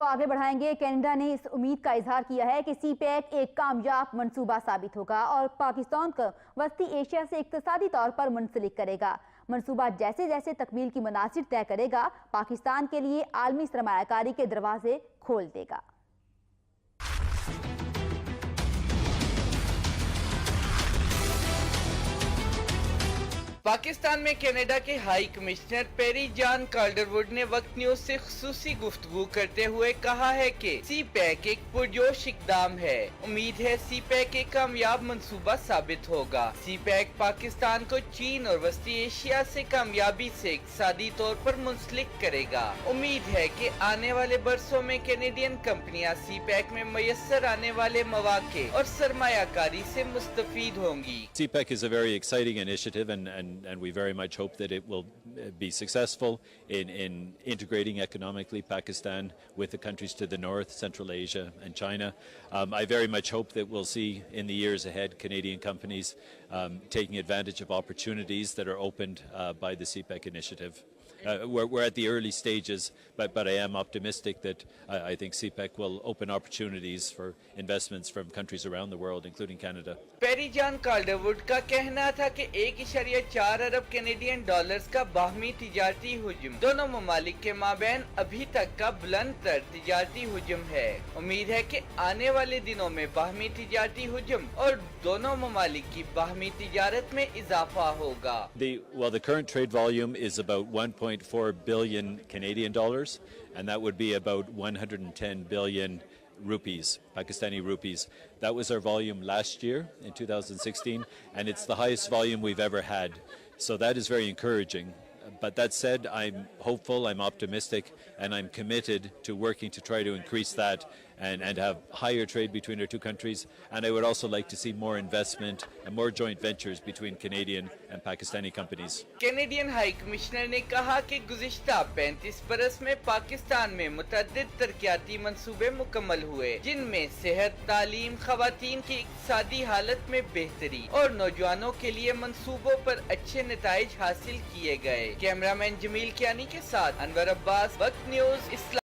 آگے بڑھائیں گے۔ کینیڈا نے اس امید کا اظہار کیا ہے کہ سی پیک ایک کامیاب منصوبہ ثابت ہوگا اور پاکستان کو وسطی ایشیا سے اقتصادی طور پر منسلک کرے گا۔ منصوبہ جیسے جیسے تکمیل کی مناظر طے کرے گا، پاکستان کے لیے عالمی سرمایہ کاری کے دروازے کھول دے گا۔ پاکستان میں کینیڈا کے ہائی کمشنر پیری جان کالڈروڈ نے وقت نیوز سے خصوصی گفتگو کرتے ہوئے کہا ہے کہ سی پیک ایک پرجوش اقدام ہے۔ امید ہے سی پیک ایک کامیاب منصوبہ ثابت ہوگا۔ سی پیک پاکستان کو چین اور وسطی ایشیا سے کامیابی سے اقتصادی طور پر منسلک کرے گا۔ امید ہے کہ آنے والے برسوں میں کینیڈین کمپنیاں سی پیک میں میسر آنے والے مواقع اور سرمایہ کاری سے مستفید ہوں گی۔ CPEC is a very exciting initiative and we very much hope that it will be successful in integrating economically Pakistan with the countries to the north, Central Asia and China. I very much hope that we'll see in the years ahead Canadian companies taking advantage of opportunities that are opened by the CPEC initiative. We're at the early stages, but I am optimistic that I think CPEC will open opportunities for investments from countries around the world, including Canada. پیری جان کالڈروڈ کا کہنا تھا کہ 1.4 ارب Canadian dollars کا باہمی تجارتی حجم دونوں ممالک کے مابین ابھی تک کا بلند تر تجارتی حجم ہے۔ امید ہے کہ آنے والے دنوں میں باہمی تجارتی حجم اور دونوں ممالک کی باہمی تجارت میں اضافہ ہوگا۔ The current trade volume is about 1.4 billion Canadian dollars, and that would be about 110 billion rupees, Pakistani rupees. That was our volume last year in 2016, and it's the highest volume we've ever had. So that is very encouraging. But that said, I'm hopeful, I'm optimistic, and I'm committed to working to try to increase that and have higher trade between our two countries. And I would also like to see more investment and more joint ventures between Canadian and Pakistani companies. Canadian high commissioner نے کہا کہ گزشتہ 35 برس میں پاکستان میں متعدد ترقیاتی منصوبے مکمل ہوئے، جن میں صحت، تعلیم، خواتین کی اقتصادی حالت میں بہتری اور نوجوانوں کے لیے منصوبوں پر اچھے نتائج حاصل کیے گئے۔ کیمرہ مین جمیل کیانی کے ساتھ انور عباس، وقت نیوز، اسلام۔